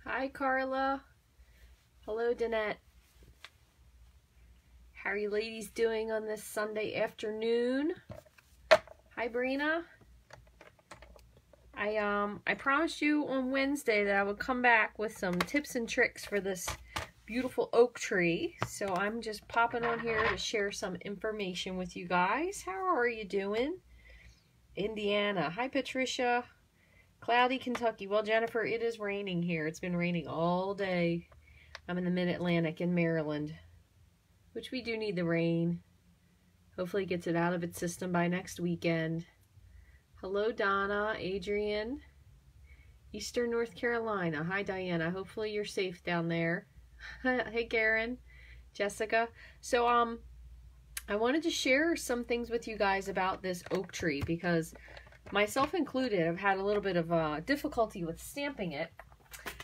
Hi, Carla. Hello, Danette. How are you ladies doing on this Sunday afternoon? Hi, Brina. I promised you on Wednesday that I would come back with some tips and tricks for this beautiful oak tree. So I'm just popping on here to share some information with you guys. How are you doing? Indiana. Hi, Patricia. Cloudy, Kentucky. Well, Jennifer, it is raining here. It's been raining all day. I'm in the Mid-Atlantic in Maryland, which we do need the rain. Hopefully it gets it out of its system by next weekend. Hello, Donna, Adrian, Eastern North Carolina. Hi, Diana. Hopefully you're safe down there. Hey, Karen, Jessica. So, I wanted to share some things with you guys about this oak tree because myself included, I've had a little bit of difficulty with stamping it.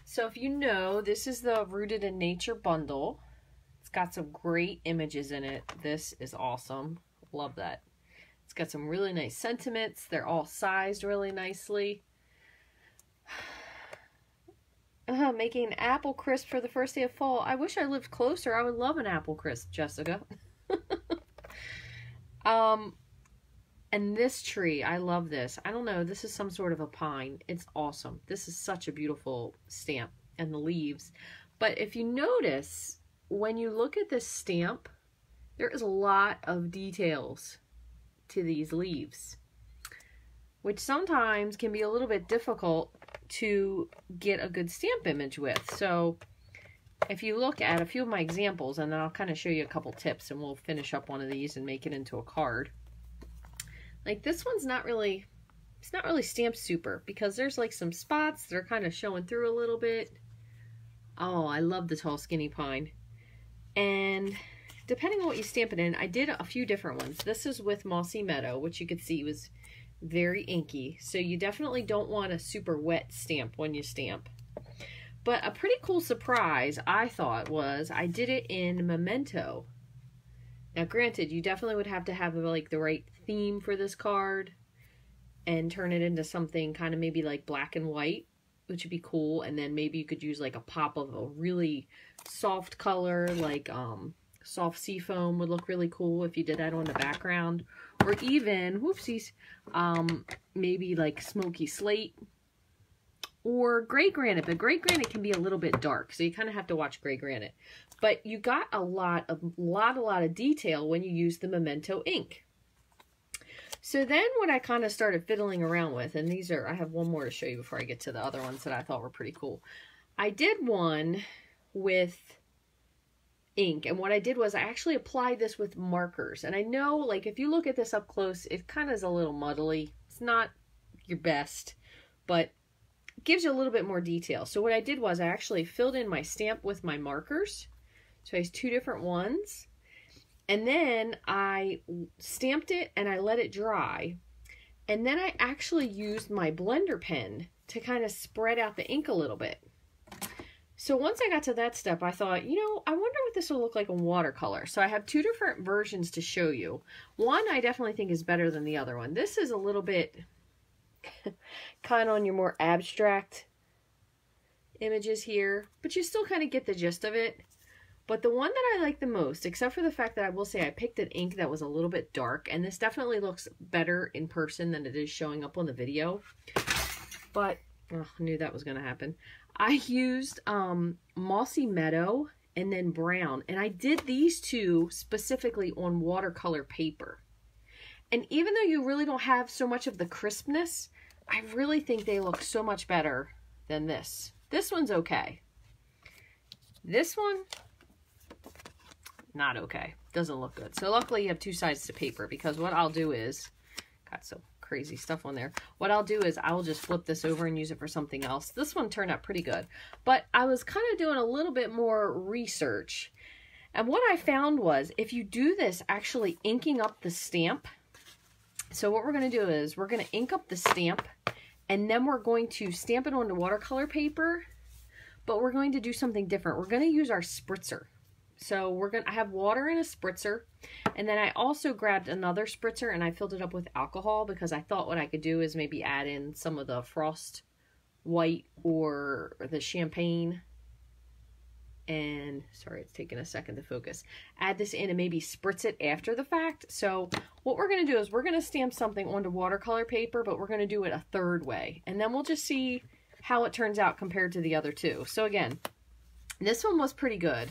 So if you know, this is the Rooted in Nature bundle. It's got some great images in it. This is awesome. Love that. It's got some really nice sentiments. They're all sized really nicely. Making an apple crisp for the first day of fall. I wish I lived closer. I would love an apple crisp, Jessica. And this tree, I love this. I don't know, this is some sort of a pine. It's awesome. This is such a beautiful stamp, and the leaves. But if you notice, when you look at this stamp, there is a lot of details to these leaves, which sometimes can be a little bit difficult to get a good stamp image with. So if you look at a few of my examples, and then I'll kind of show you a couple tips, and we'll finish up one of these and make it into a card. Like this one's not really, it's not really stamped super because there's like some spots that are kind of showing through a little bit. Oh, I love the tall skinny pine. And depending on what you stamp it in, I did a few different ones. This is with Mossy Meadow, which you could see was very inky. So you definitely don't want a super wet stamp when you stamp. But a pretty cool surprise, I thought, was I did it in Memento. Now, granted, you definitely would have to have like the right theme for this card and turn it into something kind of maybe like black and white, which would be cool. And then maybe you could use like a pop of a really soft color, like soft seafoam would look really cool if you did that on the background. Or even, whoopsies, maybe like smoky slate or gray granite. But gray granite can be a little bit dark, so you kind of have to watch gray granite. But you got a lot of detail when you use the Memento ink. So then what I kind of started fiddling around with, and these are, I have one more to show you before I get to the other ones that I thought were pretty cool. I did one with ink, and what I did was I actually applied this with markers. And I know, like, if you look at this up close, it kind of is a little muddly. It's not your best, but it gives you a little bit more detail. So what I did was I actually filled in my stamp with my markers. So I used two different ones. And then I stamped it and I let it dry. And then I actually used my blender pen to kind of spread out the ink a little bit. So once I got to that step, I thought, you know, I wonder what this will look like in watercolor. So I have two different versions to show you. One I definitely think is better than the other one. This is a little bit kind of on your more abstract images here, but you still kind of get the gist of it. But the one that I like the most, except for the fact that I will say I picked an ink that was a little bit dark, and this definitely looks better in person than it is showing up on the video. But, oh, I knew that was going to happen. I used Mossy Meadow and then brown, and I did these two specifically on watercolor paper. And even though you really don't have so much of the crispness, I really think they look so much better than this. This one's okay. This one, not okay. Doesn't look good. So luckily you have two sides to paper, because what I'll do is, got some crazy stuff on there. What I'll do is I'll just flip this over and use it for something else. This one turned out pretty good, but I was kind of doing a little bit more research. And what I found was if you do this actually inking up the stamp, so what we're going to do is we're going to ink up the stamp, and then we're going to stamp it onto watercolor paper, but we're going to do something different. We're going to use our spritzer. So I have water in a spritzer, and then I also grabbed another spritzer and I filled it up with alcohol because I thought what I could do is maybe add in some of the frost white or the champagne. And sorry, it's taking a second to focus. Add this in and maybe spritz it after the fact. So what we're going to do is we're going to stamp something onto watercolor paper, but we're going to do it a third way. And then we'll just see how it turns out compared to the other two. So again, this one was pretty good.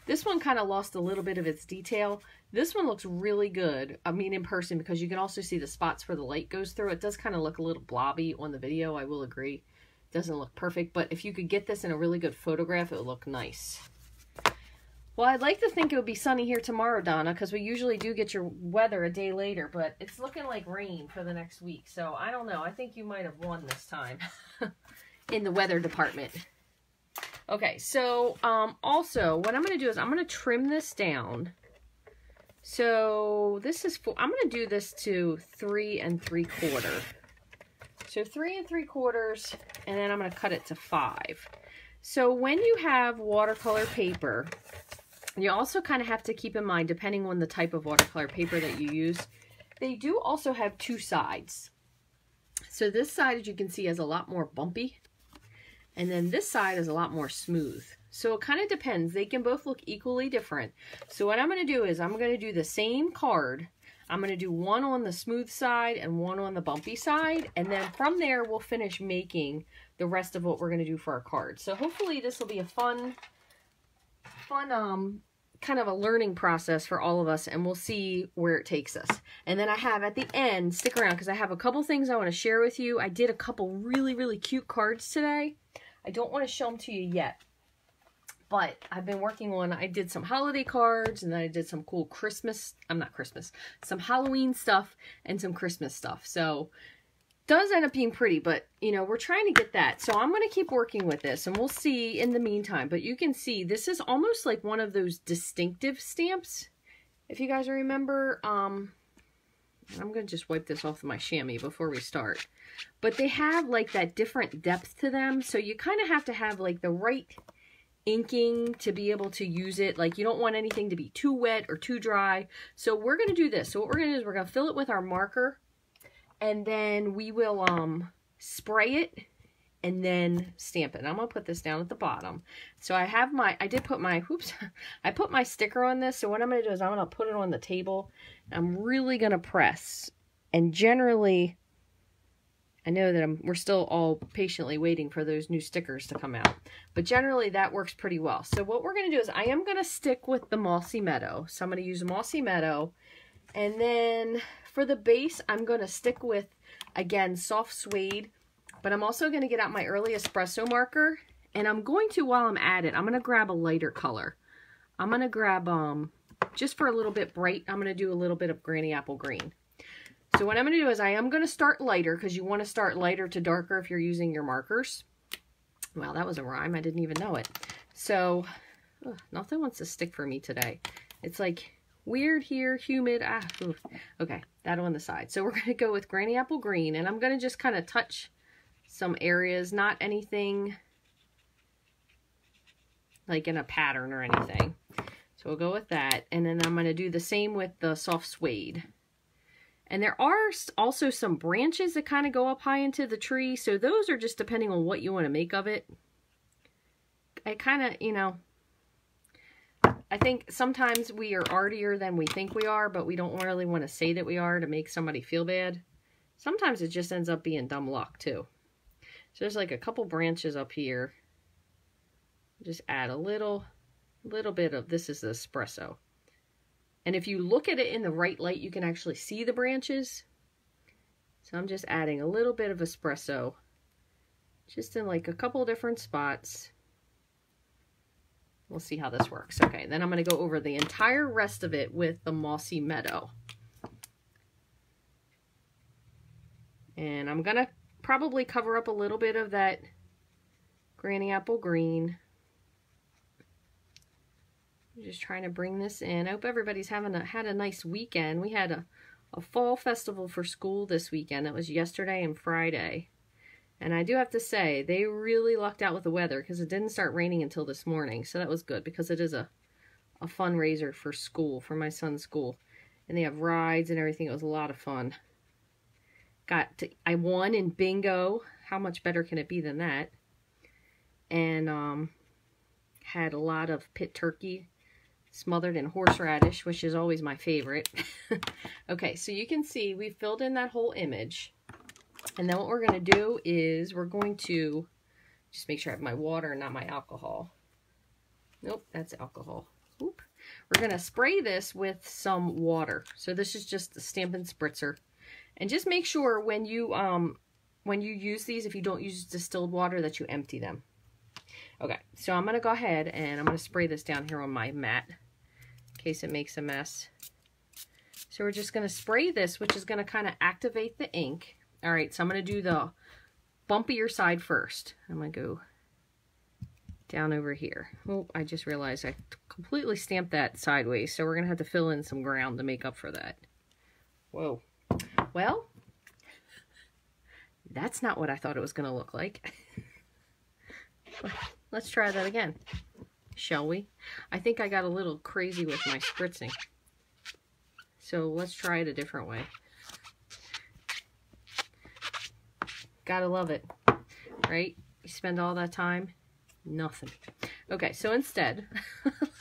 This one kind of lost a little bit of its detail. This one looks really good, I mean in person, because you can also see the spots where the light goes through. It does kind of look a little blobby on the video, I will agree. Doesn't look perfect, but if you could get this in a really good photograph, it would look nice. Well, I'd like to think it would be sunny here tomorrow, Donna, because we usually do get your weather a day later, but it's looking like rain for the next week. So I don't know. I think you might have won this time in the weather department. Okay, so also what I'm going to do is I'm going to trim this down. So this is I'm going to do this to 3 3/4. So 3 3/4, and then I'm going to cut it to 5. So when you have watercolor paper, you also kind of have to keep in mind, depending on the type of watercolor paper that you use, they do also have 2 sides. So this side, as you can see, is a lot more bumpy, and then this side is a lot more smooth. So it kind of depends. They can both look equally different. So what I'm going to do is I'm going to do the same card. I'm going to do one on the smooth side and one on the bumpy side. And then from there, we'll finish making the rest of what we're going to do for our cards. So hopefully this will be a fun kind of a learning process for all of us. And we'll see where it takes us. And then I have at the end, stick around because I have a couple things I want to share with you. I did a couple really, really cute cards today. I don't want to show them to you yet. But I've been working on, I did some holiday cards, and then I did some cool some Halloween stuff and some Christmas stuff. So it does end up being pretty, but you know, we're trying to get that. So I'm going to keep working with this and we'll see in the meantime. But you can see this is almost like one of those distinctive stamps. If you guys remember, I'm going to just wipe this off of my chamois before we start. But they have like that different depth to them. So you kind of have to have like the right inking to be able to use it. Like you don't want anything to be too wet or too dry. So we're going to do this. So what we're going to do is we're going to fill it with our marker, and then we will spray it and then stamp it. And I'm going to put this down at the bottom. So I have my, I put my sticker on this. So what I'm going to do is I'm going to put it on the table. I'm really going to press, and generally I know that we're still all patiently waiting for those new stickers to come out. But generally that works pretty well. So what we're going to do is I am going to stick with the Mossy Meadow. So I'm going to use Mossy Meadow. And then for the base, I'm going to stick with, again, Soft Suede. But I'm also going to get out my early espresso marker. And I'm going to, while I'm at it, I'm going to grab a lighter color. I'm going to grab, just for a little bit bright, I'm going to do a little bit of Granny Apple Green. So what I'm going to do is I am going to start lighter, because you want to start lighter to darker if you're using your markers. Wow, that was a rhyme. I didn't even know it. So, nothing wants to stick for me today. It's like weird here, humid. Okay, that on the side. So we're going to go with Granny Apple Green, and I'm going to just kind of touch some areas, not anything like in a pattern or anything. So we'll go with that, and then I'm going to do the same with the Soft Suede. And there are also some branches that kind of go up high into the tree. So those are just depending on what you want to make of it. I kind of, you know, I think sometimes we are artier than we think we are, but we don't really want to say that we are to make somebody feel bad. Sometimes it just ends up being dumb luck too. So there's like a couple branches up here. Just add a little bit of, this is the espresso. And if you look at it in the right light, you can actually see the branches. So I'm just adding a little bit of espresso, just in like a couple different spots. We'll see how this works. Okay, then I'm going to go over the entire rest of it with the Mossy Meadow. And I'm going to probably cover up a little bit of that Granny Apple Green. Just trying to bring this in. I hope everybody's had a nice weekend. We had a fall festival for school this weekend. That was yesterday and Friday. And I do have to say, they really lucked out with the weather, because it didn't start raining until this morning. So that was good, because it is a fundraiser for school, for my son's school. And they have rides and everything. It was a lot of fun. I won in bingo. how much better can it be than that? And had a lot of pit turkey smothered in horseradish, which is always my favorite. Okay, so you can see we filled in that whole image. And then what we're going to do is we're going to just make sure I have my water and not my alcohol. Nope, that's alcohol. Oop. We're going to spray this with some water. So this is just the Stampin' Spritzer. And just make sure when you use these, if you don't use distilled water, that you empty them. Okay, so I'm going to go ahead and I'm going to spray this down here on my mat in case it makes a mess. So we're just going to spray this, which is going to kind of activate the ink. All right, so I'm going to do the bumpier side first. I'm going to go down over here. Oh, I just realized I completely stamped that sideways, so we're going to have to fill in some ground to make up for that. Whoa. Well, that's not what I thought it was going to look like. Let's try that again, shall we? I think I got a little crazy with my spritzing. So let's try it a different way. Gotta love it, right? You spend all that time, nothing. Okay, so instead,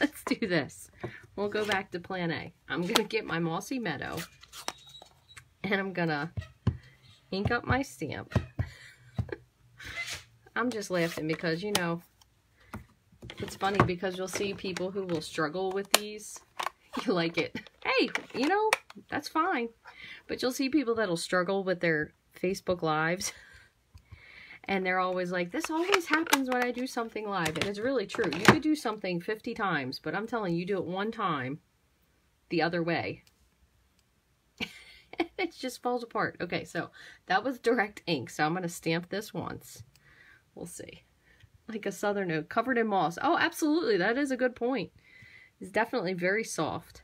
let's do this. We'll go back to plan A. I'm gonna get my Mossy Meadow and I'm gonna ink up my stamp. I'm just laughing because, you know, it's funny because you'll see people who will struggle with these. You like it. Hey, you know, that's fine. But you'll see people that'll struggle with their Facebook Lives. And they're always like, this always happens when I do something live. And it's really true. You could do something 50 times, but I'm telling you, do it one time the other way. It just falls apart. Okay, so that was direct ink. So I'm going to stamp this once. We'll see. Like a southern oak covered in moss. Oh, absolutely. That is a good point. It's definitely very soft.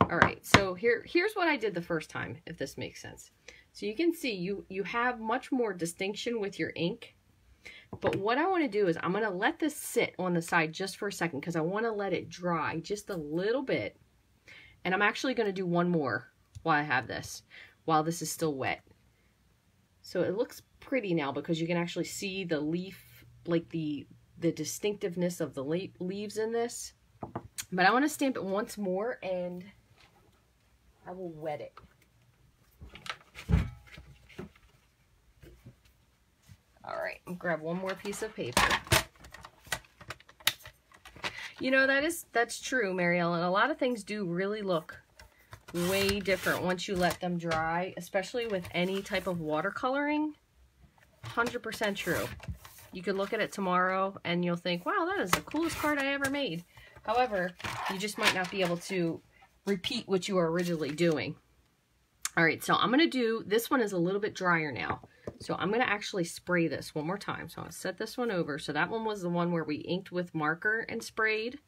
All right, so here's what I did the first time, if this makes sense. So you can see you have much more distinction with your ink. But what I want to do is I'm going to let this sit on the side just for a second because I want to let it dry just a little bit. And I'm actually going to do one more while I have this, while this is still wet. So it looks pretty now because you can actually see the leaf, like the distinctiveness of the leaves in this. But I want to stamp it once more and I will wet it. All right, I'll grab one more piece of paper. You know, that's true, Mary Ellen. A lot of things do really look way different once you let them dry, especially with any type of watercoloring. 100% true. You could look at it tomorrow and you'll think, wow, that is the coolest card I ever made. However, you just might not be able to repeat what you were originally doing. All right, so I'm going to do, this one is a little bit drier now. So I'm going to actually spray this one more time. So I'll set this one over. So that one was the one where we inked with marker and sprayed.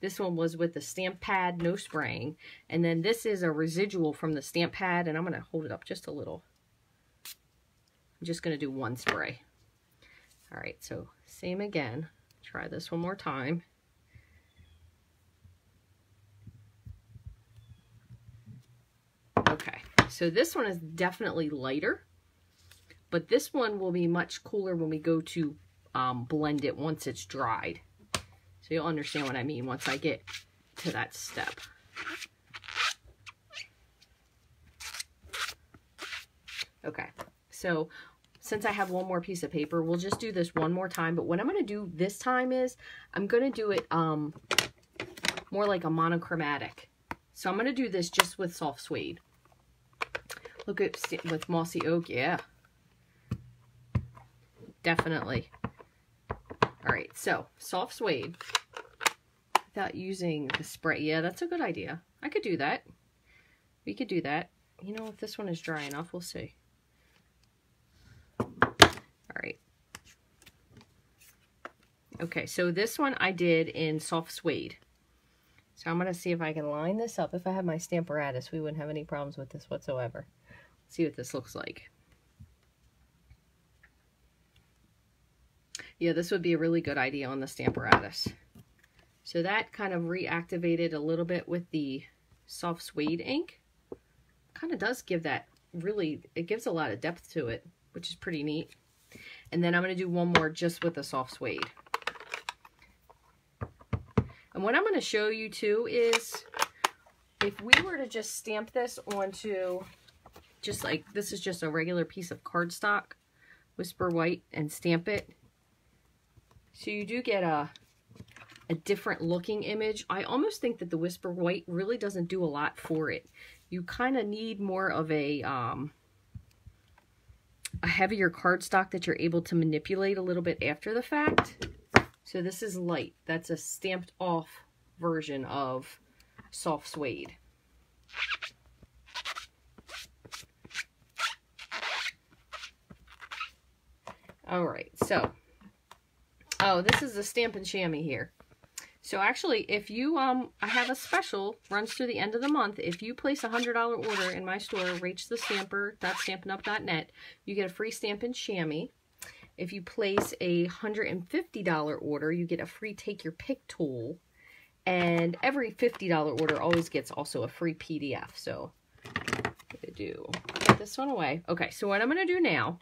This one was with the stamp pad, no spraying. And then this is a residual from the stamp pad, and I'm going to hold it up just a little. I'm just going to do one spray. All right, so same again. Try this one more time. Okay, so this one is definitely lighter, but this one will be much cooler when we go to blend it once it's dried. So you'll understand what I mean once I get to that step. Okay, so since I have one more piece of paper, we'll just do this one more time. But what I'm going to do this time is I'm going to do it more like a monochromatic. So I'm going to do this just with soft suede. Look at with mossy oak, yeah. Definitely. All right, so soft suede without using the spray. Yeah, that's a good idea. I could do that. We could do that. You know, if this one is dry enough, we'll see. All right. Okay, so this one I did in soft suede. So I'm going to see if I can line this up. If I had my Stamparatus, we wouldn't have any problems with this whatsoever. Let's see what this looks like. Yeah, this would be a really good idea on the Stamparatus. So that kind of reactivated a little bit with the soft suede ink. Kind of does give that really, it gives a lot of depth to it, which is pretty neat. And then I'm going to do one more just with the soft suede. And what I'm going to show you too is if we were to just stamp this onto, just like, this is just a regular piece of cardstock, Whisper White, and stamp it. So you do get a different looking image. I almost think that the Whisper White really doesn't do a lot for it. You kind of need more of a heavier cardstock that you're able to manipulate a little bit after the fact. So this is light. That's a stamped off version of soft suede. All right, so, oh, this is the Stampin' Chamois here. So actually, if you, I have a special, runs through the end of the month. If you place a $100 order in my store, rachthestamper.stampinup.net, you get a free Stampin' Chamois. If you place a $150 order, you get a free Take Your Pick tool. And every $50 order always gets also a free PDF. So, I'm going to get this one away. Okay, so what I'm going to do now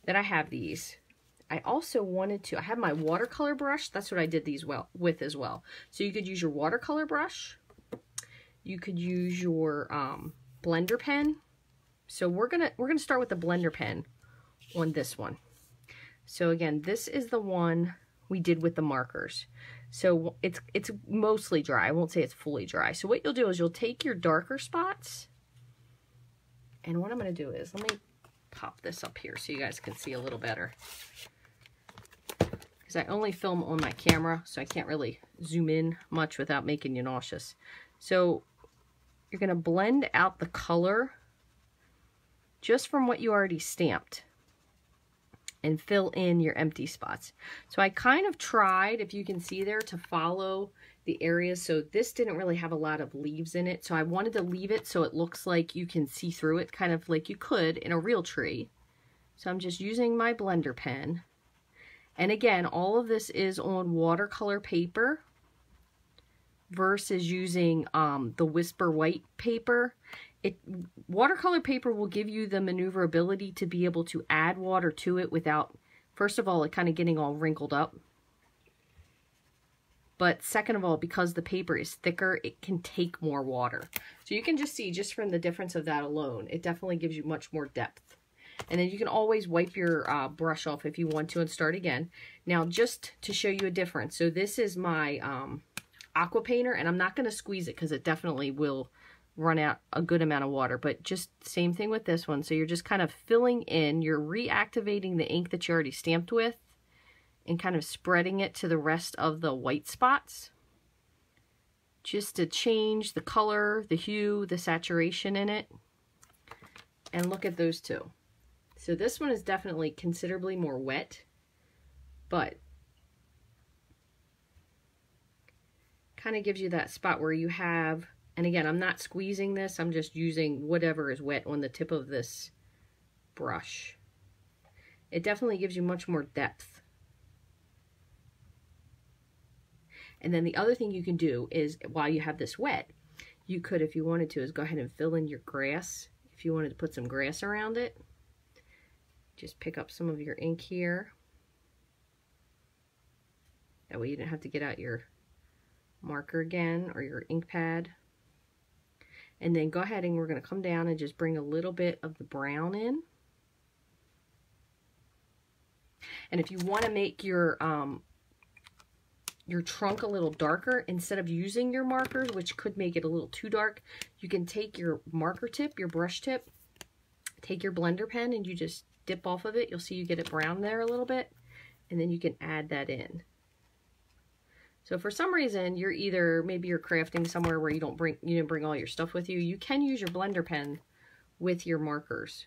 that I have these, I also wanted to, I have my watercolor brush. That's what I did these with as well. So you could use your watercolor brush. You could use your blender pen. So we're gonna start with the blender pen on this one. So again, this is the one we did with the markers. So it's mostly dry. I won't say it's fully dry. So what you'll do is you'll take your darker spots, and what I'm gonna do is, let me pop this up here so you guys can see a little better. Because I only film on my camera, so I can't really zoom in much without making you nauseous. So you're going to blend out the color just from what you already stamped and fill in your empty spots. So I kind of tried, if you can see there, to follow the areas. So this didn't really have a lot of leaves in it, so I wanted to leave it so it looks like you can see through it, kind of like you could in a real tree. So I'm just using my blender pen. And again, all of this is on watercolor paper versus using the Whisper White paper. Watercolor paper will give you the maneuverability to be able to add water to it without, first of all, it kind of getting all wrinkled up. But second of all, because the paper is thicker, it can take more water. So you can just see, just from the difference of that alone, it definitely gives you much more depth. And then you can always wipe your brush off if you want to and start again. Now, just to show you a difference, so this is my aqua painter, and I'm not going to squeeze it because it definitely will run out a good amount of water, but just same thing with this one. So you're just kind of filling in, you're reactivating the ink that you already stamped with and kind of spreading it to the rest of the white spots just to change the color, the hue, the saturation in it. And look at those two. So this one is definitely considerably more wet, but kind of gives you that spot where you have, and again, I'm not squeezing this, I'm just using whatever is wet on the tip of this brush. It definitely gives you much more depth. And then the other thing you can do is, while you have this wet, you could, if you wanted to, is go ahead and fill in your grass. If you wanted to put some grass around it, just pick up some of your ink here. That way you didn't have to get out your marker again or your ink pad. And then go ahead and we're going to come down and just bring a little bit of the brown in. And if you want to make your trunk a little darker, instead of using your markers, which could make it a little too dark, you can take your marker tip, your brush tip, take your blender pen, and you just dip off of it. You'll see you get it brown there a little bit, and then you can add that in. So for some reason, you're either, maybe you're crafting somewhere where you didn't bring all your stuff with you, you can use your blender pen with your markers.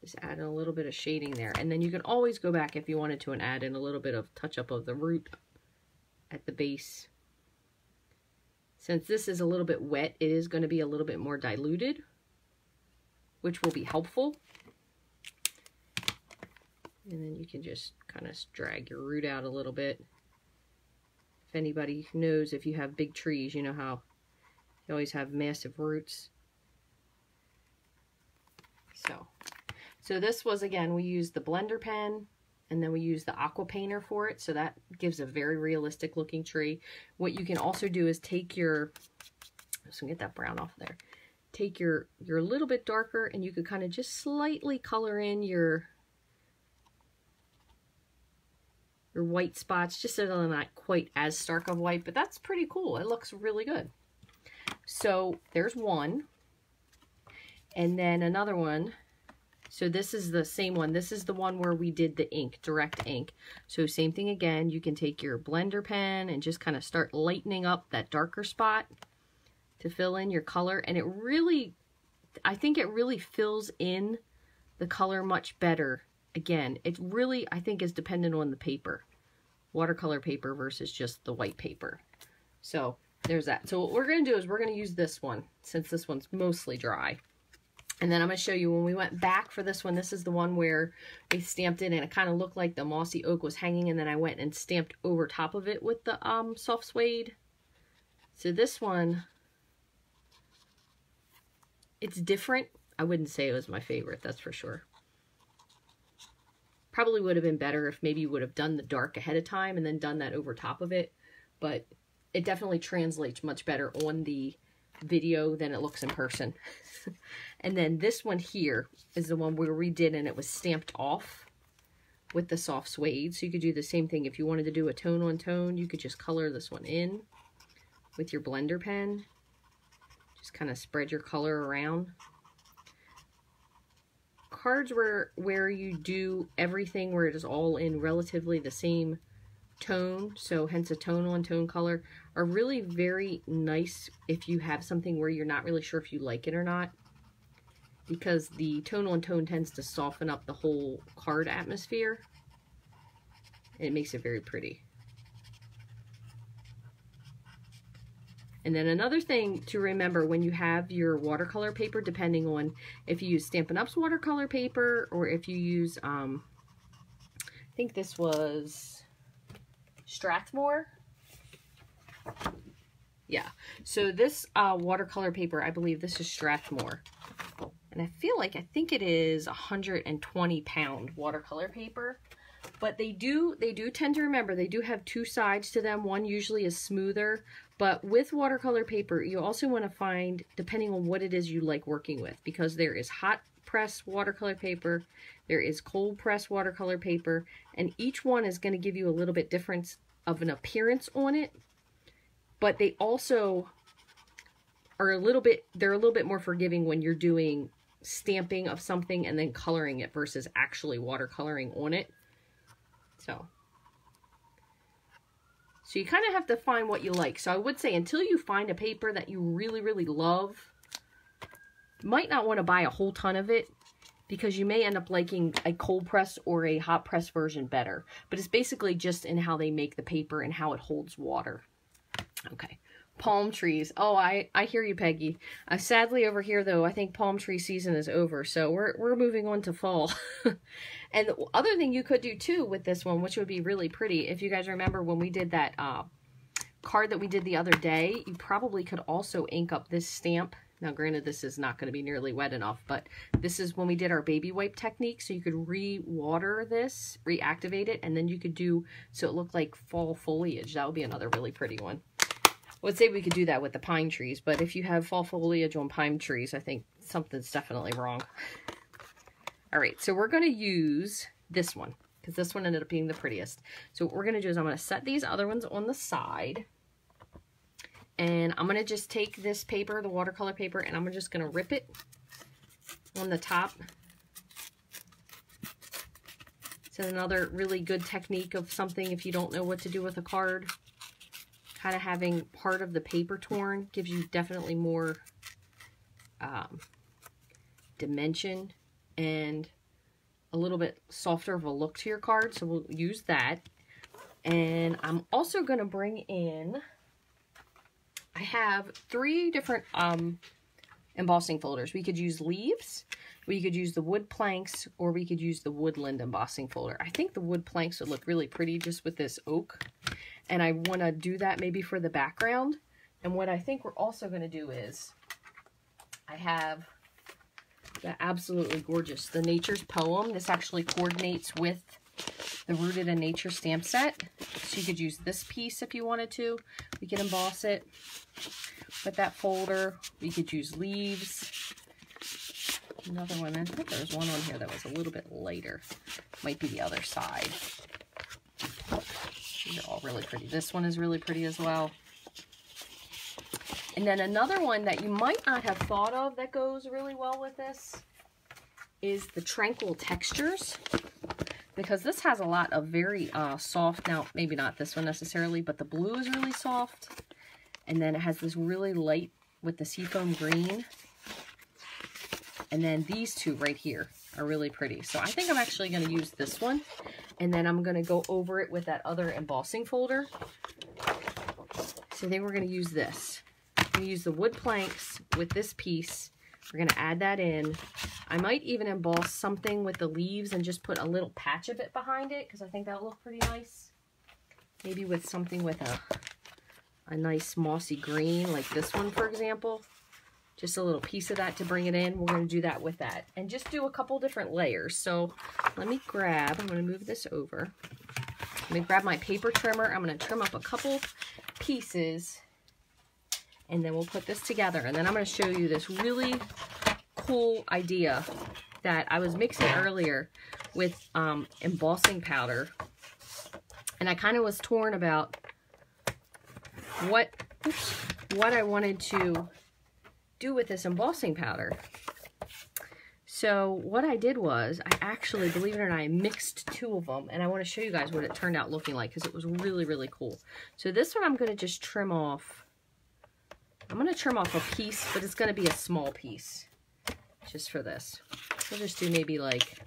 Just add in a little bit of shading there. And then you can always go back if you wanted to and add in a little bit of touch up of the root at the base. Since this is a little bit wet, it is going to be a little bit more diluted, which will be helpful. And then you can just kind of drag your root out a little bit. If anybody knows, if you have big trees, you know how you always have massive roots. So this was, again, we used the blender pen, and then we used the aqua painter for it, so that gives a very realistic looking tree. What you can also do is take your, so get that brown off there, take your a little bit darker, and you could kind of just slightly color in your white spots, just so they're not quite as stark of white, but that's pretty cool. It looks really good. So there's one, and then another one. So this is the same one. This is the one where we did the ink, direct ink. So same thing again, you can take your blender pen and just kind of start lightening up that darker spot to fill in your color. And it really, I think it really fills in the color much better. Again, it really, I think, is dependent on the paper. Watercolor paper versus just the white paper. So there's that. So what we're going to do is we're going to use this one, since this one's mostly dry. And then I'm going to show you when we went back for this one. This is the one where we stamped it and it kind of looked like the mossy oak was hanging, and then I went and stamped over top of it with the soft suede. So this one, it's different. I wouldn't say it was my favorite, that's for sure. Probably would have been better if maybe you would have done the dark ahead of time and then done that over top of it. But it definitely translates much better on the video than it looks in person. And then this one here is the one where we did, and it was stamped off with the soft suede. So you could do the same thing. If you wanted to do a tone on tone, you could just color this one in with your blender pen. Just kind of spread your color around. Cards where you do everything where it is all in relatively the same tone, so hence a tone on tone color, are really very nice if you have something where you're not really sure if you like it or not, because the tone on tone tends to soften up the whole card atmosphere and it makes it very pretty. And then another thing to remember when you have your watercolor paper, depending on if you use Stampin' Up's watercolor paper or if you use, I think this was Strathmore. Yeah, so this watercolor paper, I believe this is Strathmore. And I think it is 120-pound watercolor paper. But they do tend to remember, they do have two sides to them. One usually is smoother, but with watercolor paper, you also want to find, depending on what it is you like working with, because there is hot press watercolor paper, there is cold press watercolor paper, and each one is going to give you a little bit different of an appearance on it, but they also are they're a little bit more forgiving when you're doing stamping of something and then coloring it versus actually watercoloring on it. So you kind of have to find what you like. So I would say until you find a paper that you really, really love, you might not want to buy a whole ton of it because you may end up liking a cold press or a hot press version better. But it's basically just in how they make the paper and how it holds water. Okay. Palm trees. Oh, I hear you, Peggy. Sadly over here, though, I think palm tree season is over. So we're moving on to fall. And the other thing you could do, too, with this one, which would be really pretty, if you guys remember when we did that card that we did the other day, you probably could also ink up this stamp. Now, granted, this is not going to be nearly wet enough, but this is when we did our baby wipe technique. So you could re-water this, reactivate it, and then you could do so it looked like fall foliage. That would be another really pretty one. I would say we could do that with the pine trees, but if you have fall foliage on pine trees, I think something's definitely wrong. All right, so we're going to use this one because this one ended up being the prettiest. So what we're going to do is I'm going to set these other ones on the side, and I'm going to just take this paper, the watercolor paper, and I'm just going to rip it on the top. It's another really good technique of something if you don't know what to do with a card. Kind of having part of the paper torn gives you definitely more dimension and a little bit softer of a look to your card. So we'll use that. And I'm also going to bring in, I have 3 different embossing folders. We could use leaves, we could use the wood planks, or we could use the woodland embossing folder. I think the wood planks would look really pretty just with this oak. And I want to do that maybe for the background. And what I think we're also going to do is, I have They're absolutely gorgeous. The Nature's Poem, this actually coordinates with the Rooted in Nature stamp set. So you could use this piece if you wanted to. We could emboss it with that folder. We could use leaves. Another one, I think there was one on here that was a little bit lighter. Might be the other side. These are all really pretty. This one is really pretty as well. And then another one that you might not have thought of that goes really well with this is the Tranquil Textures. Because this has a lot of very soft, now maybe not this one necessarily, but the blue is really soft. And then it has this really light with the seafoam green. And then these two right here are really pretty. So I think I'm actually going to use this one. And then I'm going to go over it with that other embossing folder. So I think we're going to use this. I'm going to use the wood planks with this piece. We're going to add that in. I might even emboss something with the leaves and just put a little patch of it behind it because I think that'll look pretty nice. Maybe with something with a nice mossy green like this one, for example. Just a little piece of that to bring it in. We're going to do that with that. And just do a couple different layers. So let me grab, I'm going to move this over. Let me grab my paper trimmer. I'm going to trim up a couple pieces. And then we'll put this together. And then I'm going to show you this really cool idea that I was mixing earlier with embossing powder. And I kind of was torn about what I wanted to do with this embossing powder. So what I did was I actually, believe it or not, I mixed two of them, and I want to show you guys what it turned out looking like because it was really, really cool. So this one I'm going to just trim off. I'm going to trim off a piece, but it's going to be a small piece just for this. We'll just do maybe like,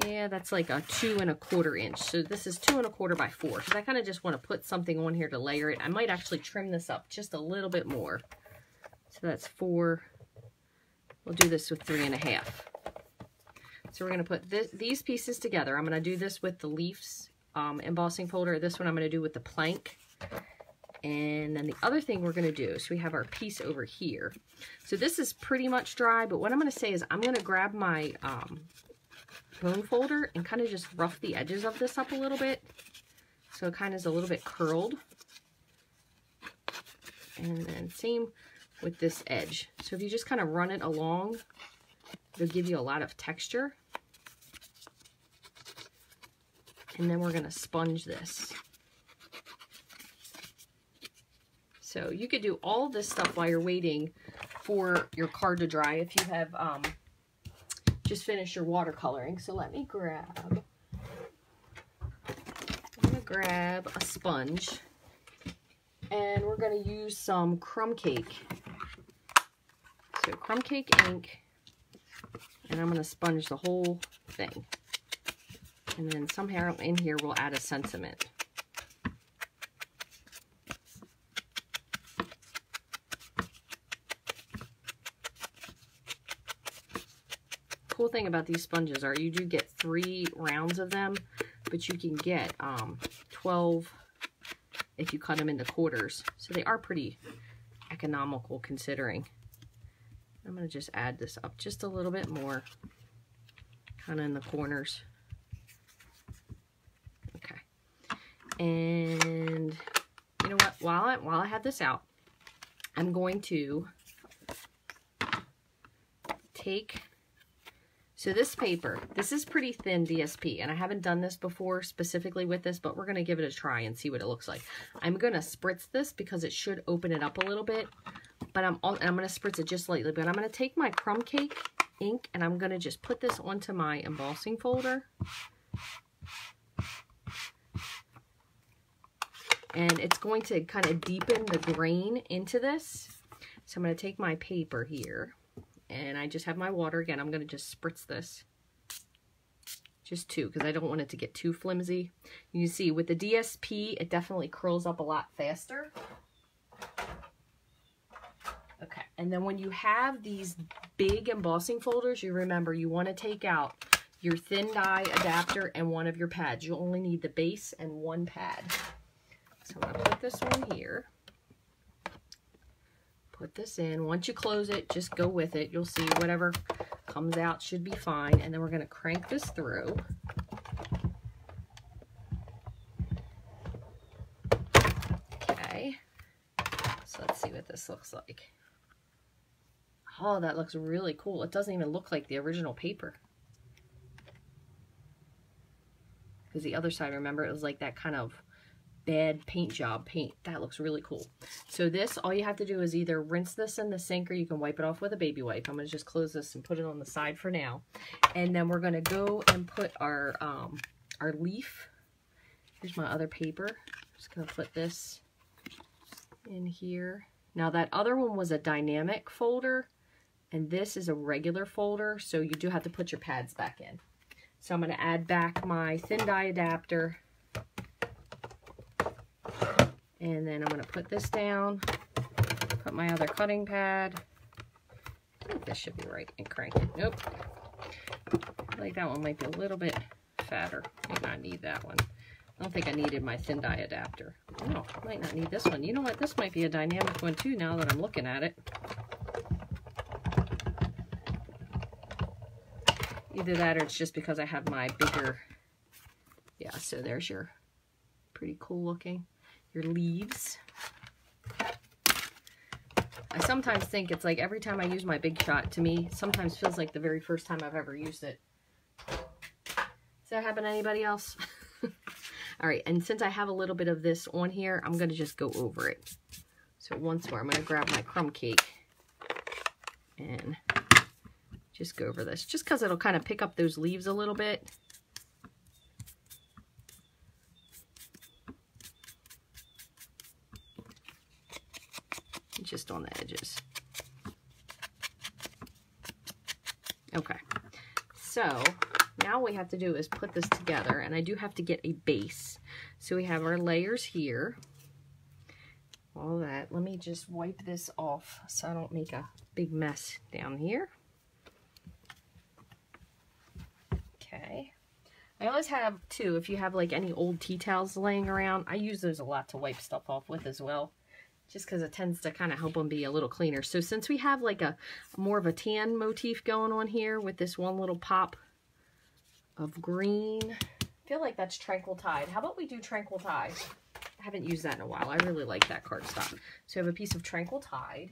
yeah, that's like a 2 1/4 inch. So this is 2 1/4 by 4 because I kind of just want to put something on here to layer it. I might actually trim this up just a little bit more. So that's 4. We'll do this with 3 1/2. So we're going to put these pieces together. I'm going to do this with the leaves embossing folder. This one I'm going to do with the plank. And then the other thing we're going to do, so we have our piece over here. So this is pretty much dry, but what I'm going to say is I'm going to grab my bone folder and kind of just rough the edges of this up a little bit. So it kind of is a little bit curled. And then same with this edge. So if you just kind of run it along, it'll give you a lot of texture. And then we're going to sponge this. So you could do all this stuff while you're waiting for your card to dry if you have just finished your watercoloring. So let me grab, I'm going to grab a sponge and we're going to use some crumb cake. So crumb cake ink, and I'm going to sponge the whole thing. And then somehow in here we'll add a sentiment. Cool thing about these sponges are you do get 3 rounds of them, but you can get 12 if you cut them into quarters. So they are pretty economical considering. I'm going to just add this up just a little bit more, kind of in the corners. Okay. And you know what? While I have this out, I'm going to take, so this paper, this is pretty thin DSP, and I haven't done this before specifically with this, but we're going to give it a try and see what it looks like. I'm going to spritz this because it should open it up a little bit, but I'm going to spritz it just lightly. But I'm going to take my crumb cake ink and I'm going to just put this onto my embossing folder. And it's going to kind of deepen the grain into this. So I'm going to take my paper here. And I just have my water. Again, I'm going to just spritz this. Just 2, because I don't want it to get too flimsy. You can see with the DSP, it definitely curls up a lot faster. Okay, and then when you have these big embossing folders, you remember you want to take out your thin die adapter and one of your pads. You only need the base and 1 pad. So I'm going to put this one here. put this in. Once you close it, just go with it. You'll see whatever comes out should be fine. And then we're going to crank this through. Okay. So let's see what this looks like. Oh, that looks really cool. It doesn't even look like the original paper. Because the other side, remember, it was like that kind of bad paint job paint. That looks really cool. So this, all you have to do is either rinse this in the sink or you can wipe it off with a baby wipe. I'm going to just close this and put it on the side for now. And then we're going to go and put our leaf. Here's my other paper. Just going to put this in here. Now that other one was a dynamic folder and this is a regular folder, so you do have to put your pads back in. So I'm going to add back my thin die adapter. And then I'm going to put this down, put my other cutting pad. I think this should be right, and crank it. Nope. I think that one might be a little bit fatter. Might not need that one. I don't think I needed my thin die adapter. Oh, might not need this one. You know what? This might be a dynamic one too now that I'm looking at it. Either that or it's just because I have my bigger, yeah, so there's your pretty cool looking, your leaves. I sometimes think it's like every time I use my Big Shot, to me, sometimes feels like the very first time I've ever used it. Does that happen to anybody else? All right, and since I have a little bit of this on here, I'm going to just go over it. So once more, I'm going to grab my crumb cake and just go over this, just because it'll kind of pick up those leaves a little bit. Just on the edges. Okay, so now what we have to do is put this together, and I do have to get a base. So we have our layers here. All that. Let me just wipe this off so I don't make a big mess down here. Okay. I always have too, if you have like any old tea towels laying around, I use those a lot to wipe stuff off with as well, just because it tends to kind of help them be a little cleaner. So since we have like a more of a tan motif going on here with this one little pop of green, I feel like that's Tranquil Tide. How about we do Tranquil Tide? I haven't used that in a while. I really like that cardstock. So I have a piece of Tranquil Tide.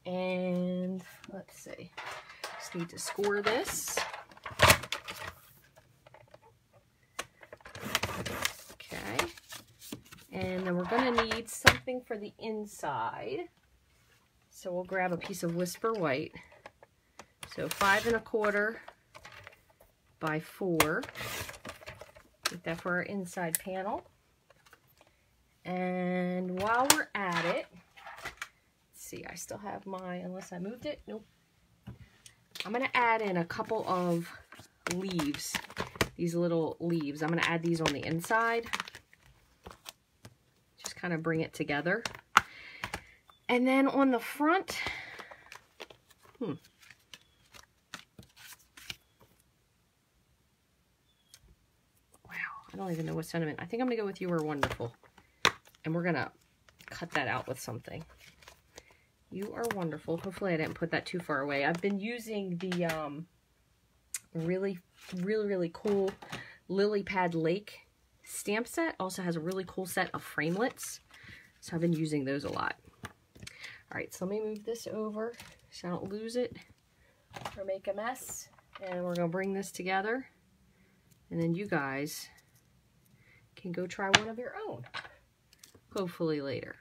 And let's see. Just need to score this. Okay. And then we're going to need something for the inside. So we'll grab a piece of Whisper White. So 5 1/4 by 4. Get that for our inside panel. And while we're at it, let's see, I still have my, unless I moved it, nope. I'm going to add in a couple of leaves, these little leaves. I'm going to add these on the inside. Just kind of bring it together. And then on the front, wow, I don't even know what sentiment. I think I'm going to go with You Are Wonderful. And we're going to cut that out with something. You Are Wonderful. Hopefully I didn't put that too far away. I've been using the really cool Lily Pad Lake stamp set. Also has a really cool set of framelits. So I've been using those a lot. Alright, so let me move this over so I don't lose it or make a mess. And we're going to bring this together. And then you guys can go try one of your own. Hopefully later.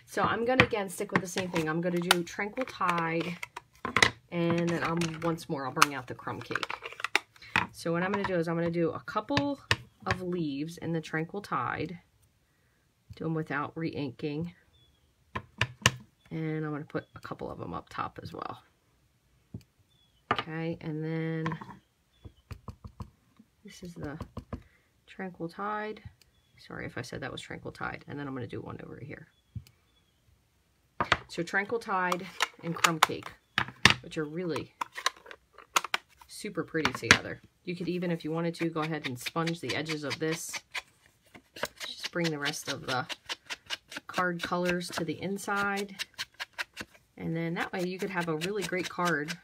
So I'm going to, again, stick with the same thing. I'm going to do Tranquil Tide, and then once more, I'll bring out the crumb cake. So what I'm going to do is I'm going to do a couple of leaves in the Tranquil Tide. Do them without re-inking. And I'm going to put a couple of them up top as well. Okay, and then this is the Tranquil Tide. Sorry if I said that was Tranquil Tide. And then I'm going to do one over here. So Tranquil Tide and crumb cake, which are really super pretty together. You could even, if you wanted to, go ahead and sponge the edges of this. Just bring the rest of the card colors to the inside. And then that way you could have a really great card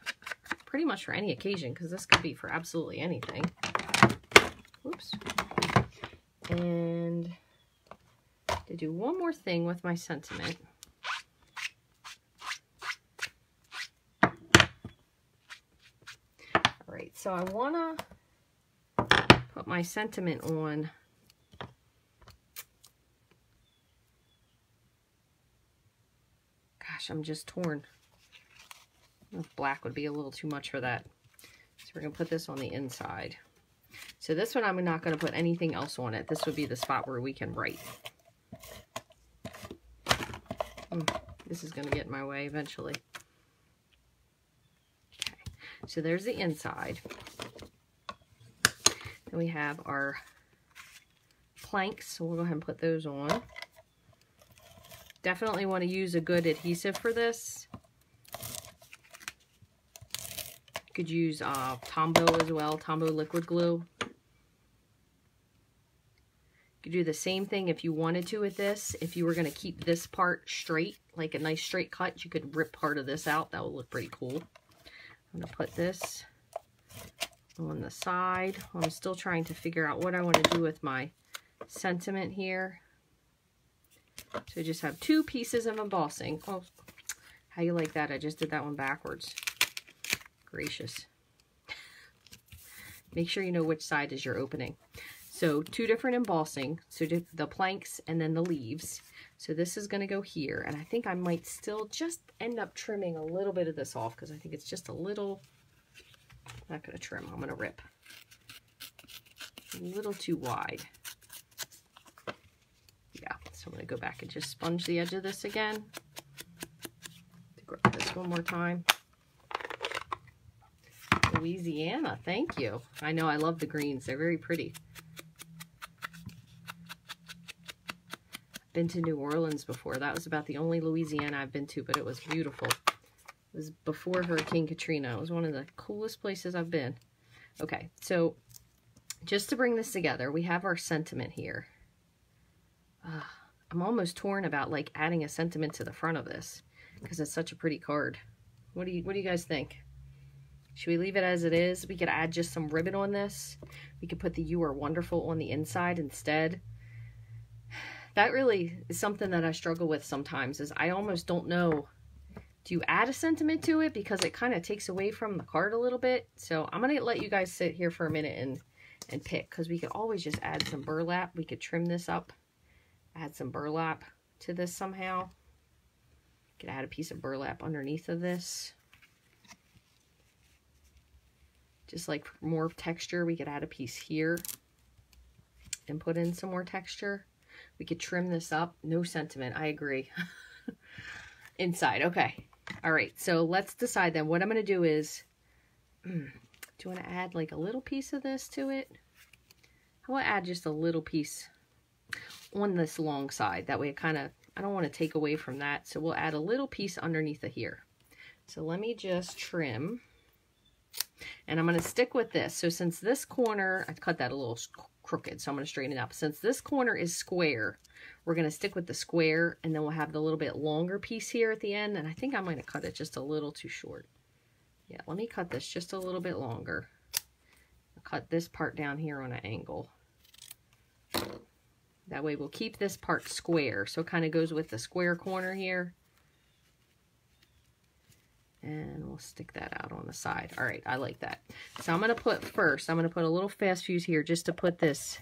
pretty much for any occasion, because this could be for absolutely anything. Oops. And to do one more thing with my sentiment. Alright, so I want to put my sentiment on I'm just torn. Black would be a little too much for that. So we're going to put this on the inside. So this one I'm not going to put anything else on it. This would be the spot where we can write. This is going to get in my way eventually. Okay. So there's the inside. Then we have our planks. So we'll go ahead and put those on. Definitely want to use a good adhesive for this. You could use Tombow as well, Tombow liquid glue. You could do the same thing if you wanted to with this. If you were going to keep this part straight, like a nice straight cut, you could rip part of this out. That would look pretty cool. I'm going to put this on the side. I'm still trying to figure out what I want to do with my sentiment here. So I just have 2 pieces of embossing. Oh, how you like that? I just did that one backwards. Gracious. Make sure you know which side is your opening. So 2 different embossing. So the planks and then the leaves. So this is going to go here. And I think I might still just end up trimming a little bit of this off because I think it's just a little, not going to trim, I'm going to rip. A little too wide. Yeah, so I'm going to go back and just sponge the edge of this again. Grab this one more time. Louisiana, thank you. I know, I love the greens. They're very pretty. Been to New Orleans before. That was about the only Louisiana I've been to, but it was beautiful. It was before Hurricane Katrina. It was one of the coolest places I've been. Okay, so just to bring this together, we have our sentiment here. I'm almost torn about like adding a sentiment to the front of this because it's such a pretty card. What do you guys think? Should we leave it as it is? We could add just some ribbon on this. We could put the "You Are Wonderful" on the inside instead. That really is something that I struggle with sometimes, is I almost don't know, do you add a sentiment to it? Because it kind of takes away from the card a little bit. So I'm going to let you guys sit here for a minute and pick, because we could always just add some burlap. We could trim this up. Add some burlap to this somehow. Could add a piece of burlap underneath of this. Just like for more texture, we could add a piece here and put in some more texture. We could trim this up. No sentiment, I agree. Inside, okay. All right, so let's decide then. What I'm going to do is, do you want to add like a little piece of this to it? I want to add just a little piece on this long side. That way it kind of, I don't want to take away from that. So we'll add a little piece underneath of here. So let me just trim. And I'm going to stick with this. So since this corner, I cut that a little crooked, so I'm going to straighten it up. Since this corner is square, we're going to stick with the square, and then we'll have the little bit longer piece here at the end. And I think I'm going to cut it just a little too short. Yeah, let me cut this just a little bit longer. I'll cut this part down here on an angle. That way we'll keep this part square. So it kind of goes with the square corner here. And we'll stick that out on the side. All right, I like that. So I'm going to put first, I'm going to put a little fast fuse here just to put this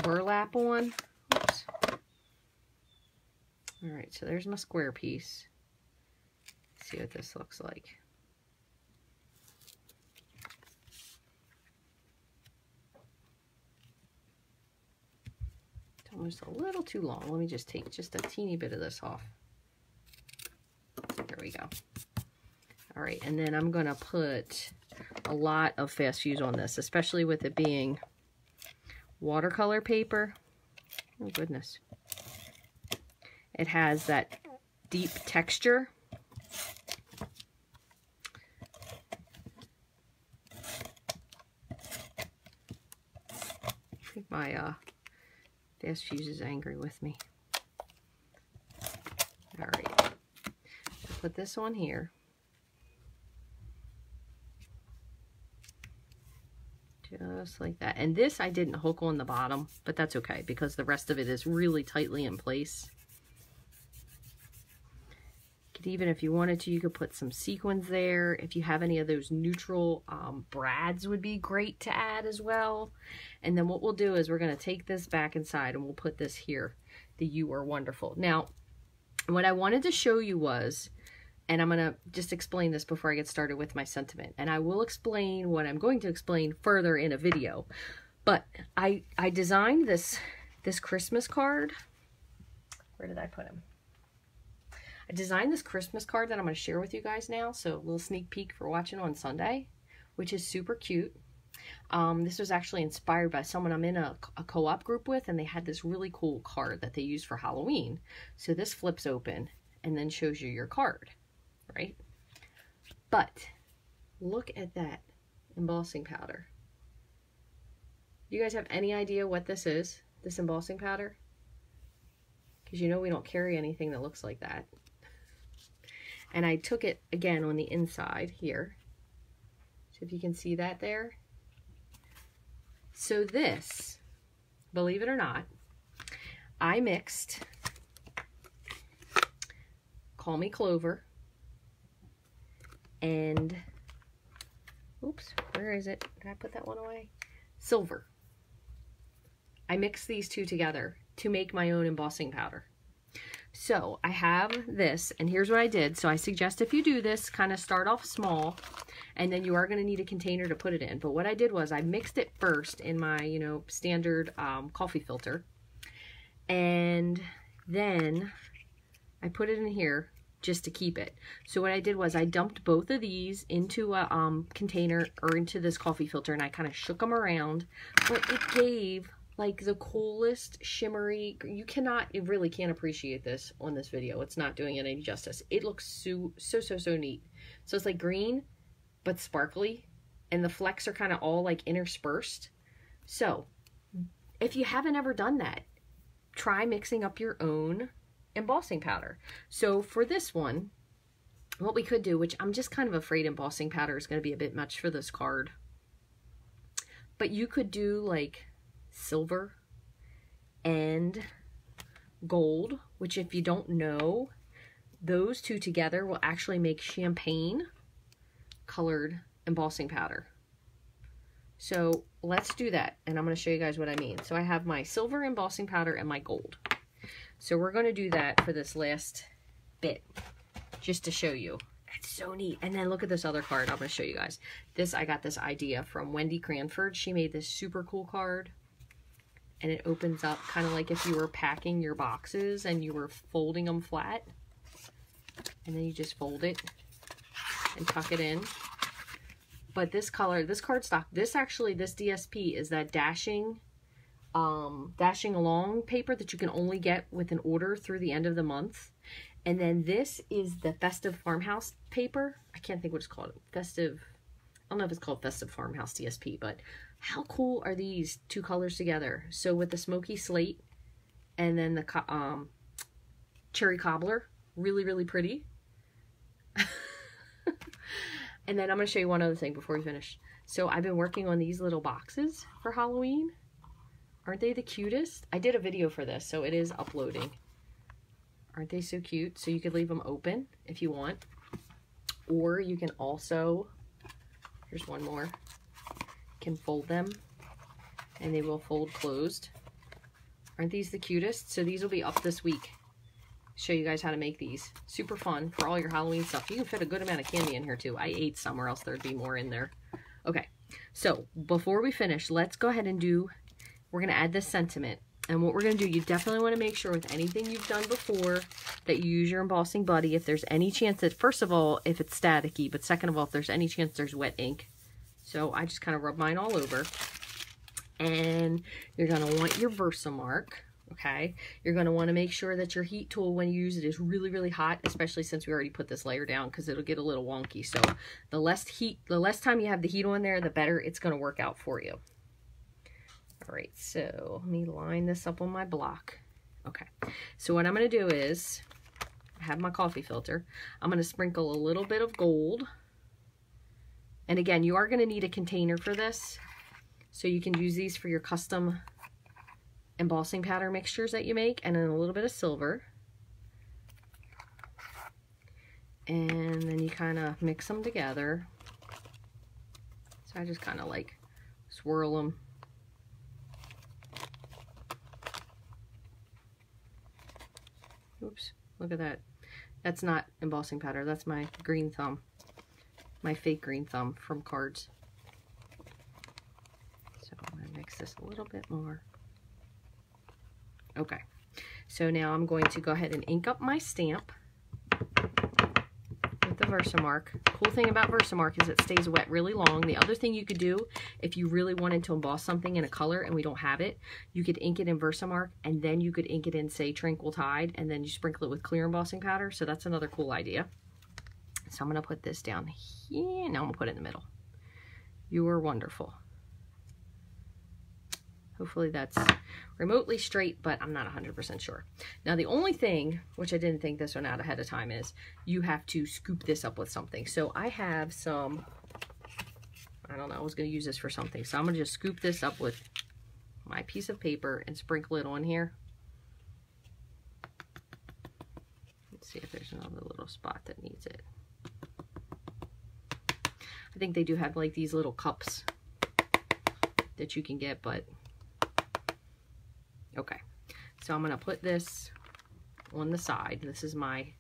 burlap on. Oops. All right, so there's my square piece. Let's see what this looks like. It's almost a little too long. Let me just take just a teeny bit of this off. There we go. All right, and then I'm going to put a lot of fast fuse on this, especially with it being watercolor paper. Oh, goodness. It has that deep texture. I think my fast fuse is angry with me. put this on here. Just like that. And this I didn't hook on the bottom, but that's okay because the rest of it is really tightly in place. Even if you wanted to, you could put some sequins there. If you have any of those neutral brads would be great to add as well. And then what we'll do is we're going to take this back inside and we'll put this here, the You Are Wonderful. Now, what I wanted to show you was, and I'm going to just explain this before I get started with my sentiment, and I will explain what I'm going to explain further in a video. But I designed this Christmas card. Where did I put him? I designed this Christmas card that I'm going to share with you guys now. So a little sneak peek for watching on Sunday, which is super cute. This was actually inspired by someone I'm in a co-op group with, and they had this really cool card that they use for Halloween. So this flips open and then shows you your card, right? But look at that embossing powder. You guys have any idea what this is, this embossing powder? Because you know we don't carry anything that looks like that. And I took it again on the inside here. So if you can see that there. So this, believe it or not, I mixed Call Me Clover and, oops, where is it? Did I put that one away? Silver. I mixed these two together to make my own embossing powder. So I have this, and here's what I did. So I suggest if you do this, kind of start off small, and then you are going to need a container to put it in. But what I did was I mixed it first in my, you know, standard coffee filter, and then I put it in here just to keep it. So what I did was I dumped both of these into a container or into this coffee filter, and I kind of shook them around, but it gave like the coolest shimmery, you really can't appreciate this on this video. It's not doing it any justice. It looks so neat. So it's like green, but sparkly, and the flecks are kind of all like interspersed. So if you haven't ever done that, try mixing up your own embossing powder. So for this one, what we could do, which I'm just kind of afraid embossing powder is going to be a bit much for this card, but you could do like silver and gold, which if you don't know, those two together will actually make champagne colored embossing powder. So let's do that, and I'm going to show you guys what I mean. So I have my silver embossing powder and my gold. So we're going to do that for this last bit, just to show you. It's so neat. And then look at this other card I'm going to show you guys. This, I got this idea from Wendy Cranford. She made this super cool card. And it opens up kind of like if you were packing your boxes and you were folding them flat. And then you just fold it and tuck it in. But this color, this cardstock, this DSP is that dashing along paper that you can only get with an order through the end of the month. And then this is the Festive Farmhouse paper. I can't think what it's called. I don't know if it's called Festive Farmhouse DSP, but how cool are these two colors together? So with the smoky slate and then the cherry cobbler, really pretty. And then I'm going to show you one other thing before we finish. So I've been working on these little boxes for Halloween. Aren't they the cutest? I did a video for this, so it is uploading. Aren't they so cute? So you could leave them open if you want. Or you can also, here's one more, can fold them and they will fold closed. Aren't these the cutest? So these will be up this week. Show you guys how to make these. Super fun for all your Halloween stuff. You can fit a good amount of candy in here too. I ate some or else there'd be more in there. Okay, so before we finish, let's go ahead and we're going to add this sentiment. And what we're going to do, you definitely want to make sure with anything you've done before that you use your embossing buddy. If there's any chance that, first of all, if it's staticky, but second of all, if there's any chance there's wet ink. So I just kind of rub mine all over. And you're going to want your Versamark. Okay, you're going to want to make sure that your heat tool when you use it is really hot, especially since we already put this layer down, because it'll get a little wonky. So the less time you have the heat on there, the better it's going to work out for you. All right, so let me line this up on my block. Okay, so what I'm going to do is I have my coffee filter. I'm going to sprinkle a little bit of gold. And again, you are going to need a container for this. So you can use these for your custom embossing powder mixtures that you make. And then a little bit of silver. And then you kind of mix them together. So I just kind of like swirl them. Oops, look at that. That's not embossing powder. That's my green thumb. My fake green thumb from cards. So I'm going to mix this a little bit more. Okay. So now I'm going to go ahead and ink up my stamp with the Versamark. Cool thing about Versamark is it stays wet really long. The other thing you could do, if you really wanted to emboss something in a color and we don't have it, you could ink it in Versamark and then you could ink it in, say, Tranquil Tide, and then you sprinkle it with clear embossing powder. So that's another cool idea. So I'm going to put this down here. Now I'm going to put it in the middle. You are wonderful. Hopefully that's remotely straight, but I'm not 100% sure. Now the only thing, which I didn't think this one out ahead of time, is you have to scoop this up with something. So I have some, I don't know, I was going to use this for something. So I'm going to just scoop this up with my piece of paper and sprinkle it on here. Let's see if there's another little spot that needs it. I think they do have like these little cups that you can get, but okay. So I'm going to put this on the side. This is my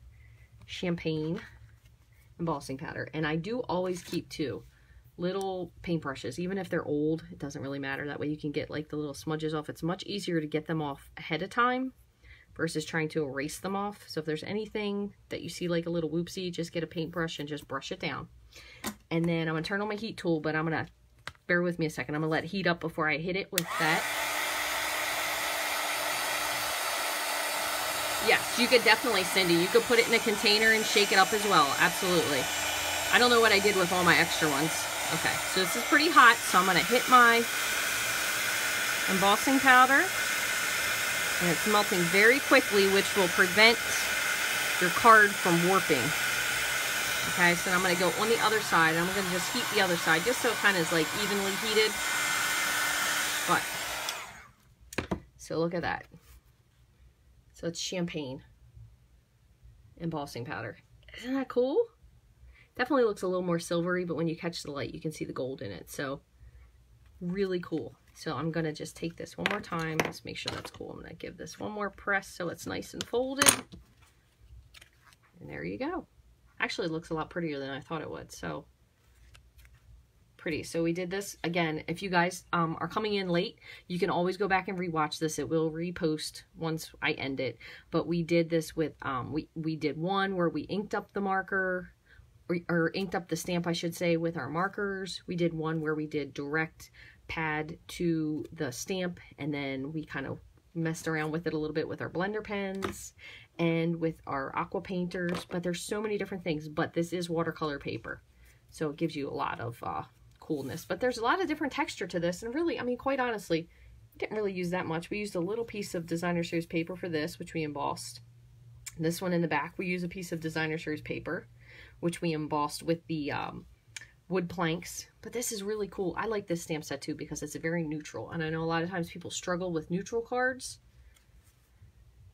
champagne embossing powder. And I do always keep two little paintbrushes, even if they're old. It doesn't really matter. That way you can get like the little smudges off. It's much easier to get them off ahead of time versus trying to erase them off. So if there's anything that you see like a little whoopsie, just get a paintbrush and just brush it down. And then I'm going to turn on my heat tool, but I'm going to, bear with me a second, I'm going to let it heat up before I hit it with that. Yes, you could definitely, Cindy, you could put it in a container and shake it up as well. Absolutely. I don't know what I did with all my extra ones. Okay, so this is pretty hot, so I'm going to hit my embossing powder. And it's melting very quickly, which will prevent your card from warping. Okay, so I'm going to go on the other side. I'm going to just heat the other side just so it kind of is like evenly heated. But, so look at that. So it's champagne embossing powder. Isn't that cool? Definitely looks a little more silvery, but when you catch the light, you can see the gold in it. So really cool. So I'm going to just take this one more time. Just make sure that's cool. I'm going to give this one more press so it's nice and folded. And there you go. Actually, it looks a lot prettier than I thought it would. So pretty. So we did this again. If you guys are coming in late, you can always go back and rewatch this. It will repost once I end it. But we did this with we did one where we inked up the marker, or inked up the stamp, I should say, with our markers. We did one where we did direct pad to the stamp, and then we kind of messed around with it a little bit with our blender pens and with our aqua painters. But there's so many different things. But this is watercolor paper, so it gives you a lot of coolness. But there's a lot of different texture to this, and really, I mean, quite honestly, we didn't really use that much. We used a little piece of designer series paper for this, which we embossed. This one in the back, we use a piece of designer series paper, which we embossed with the wood planks. But this is really cool. I like this stamp set too because it's very neutral, and I know a lot of times people struggle with neutral cards,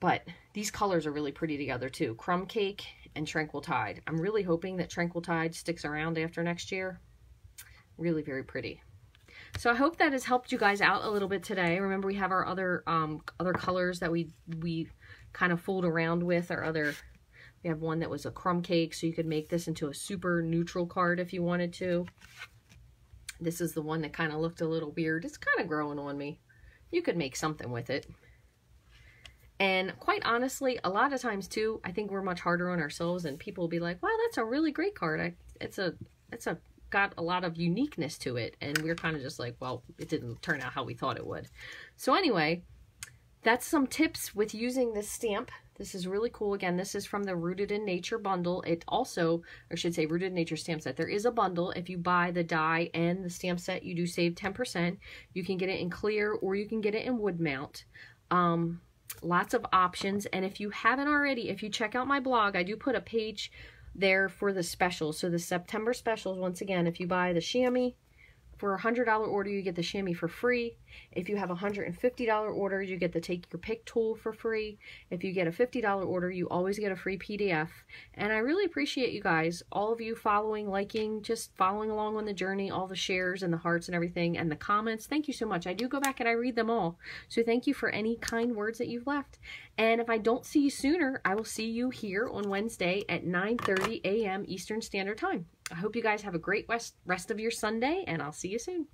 but these colors are really pretty together too. Crumb Cake and Tranquil Tide. I'm really hoping that Tranquil Tide sticks around after next year. Really very pretty. So I hope that has helped you guys out a little bit today. Remember, we have our other colors that we kind of fooled around with. We have one that was a crumb cake, so you could make this into a super neutral card if you wanted to. This is the one that kind of looked a little weird. It's kind of growing on me. You could make something with it. And quite honestly, a lot of times too, I think we're much harder on ourselves, and people will be like, wow, that's a really great card. It's got a lot of uniqueness to it. And we're kind of just like, well, it didn't turn out how we thought it would. So anyway, that's some tips with using this stamp. This is really cool. Again, this is from the Rooted in Nature bundle. It also, or I should say Rooted in Nature stamp set. There is a bundle. If you buy the die and the stamp set, you do save 10%. You can get it in clear or you can get it in wood mount. Lots of options. And if you haven't already, if you check out my blog, I do put a page there for the specials. So the September specials, once again, if you buy the chamois, for a $100 order, you get the chamois for free. If you have a $150 order, you get the Take Your Pick tool for free. If you get a $50 order, you always get a free PDF. And I really appreciate you guys, all of you following, liking, just following along on the journey, all the shares and the hearts and everything, and the comments. Thank you so much. I do go back and I read them all. So thank you for any kind words that you've left. And if I don't see you sooner, I will see you here on Wednesday at 9:30 a.m. Eastern Standard Time. I hope you guys have a great rest of your Sunday, and I'll see you soon.